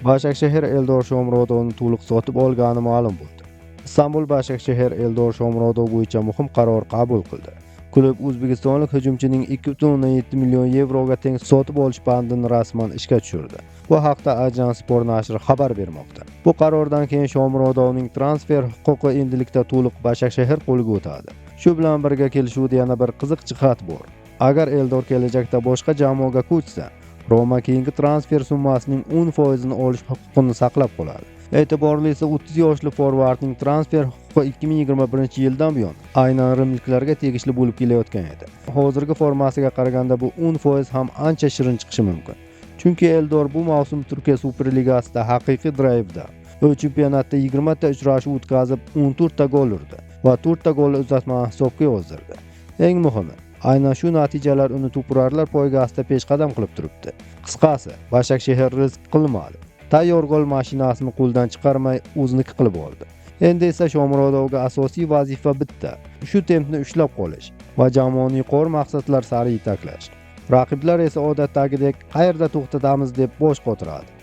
Başakşehir Eldor Shomurodovni to'liq sotib olgani ma'lum bo'ldi. Istanbul Başakşehir Eldor Shomurodov bo'yicha muhim qaror qabul qildi. Klub o'zbekistonlik hujumchining 2,7 million yevroga teng sotib olish bandini rasman ishga tushirdi. Bu haqda Ajans Sport nashri xabar bermoqda. Bu qarordan keyin Shomurodovning transfer huquqi endilikda to'liq Başakşehir qo'liga o'tadi. Shu bilan birga kelishuvda yana bir qiziq jihat bor. Agar Eldor kelajakda boshqa jamoaga ko'chsa, Roma keyingi transfer summasining 10% olish huquqini saqlab qoladi. E'tiborlisi 30 yoshli forvardning transfer huquqi 2021-yildan buyon aynan rimliklarga tegishli bo'lib kelayotgan edi. Hozirgi formasiga qaraganda bu 10% ham ancha shirin chiqishi mumkin. Chunki Eldor bu mavsum Turkiya Superligasida haqiqiy drayvda. U chempionatda 20 ta uchrashuv o'tkazib 14 ta gol urdi va 4 ta golni uzatma hisobga yozdirdi. Eng muhimi, aynan shu natijalar uni to'purarlar poygasida peshqadam qilib turibdi. Qisqasi, Başakşehir rizq qilmadi. Tayyor gol mashinasini qo'ldan chiqarmay o'ziniki qilib oldi. Endi esa Shomurodovga asosiy vazifa bitta. Shu tempni ushlab qolish va jamoani yuqori maqsadlar sari yetaklash. Raqiblar esa odatdagidek qayerda to'xtatamiz deb bosh qotiradi.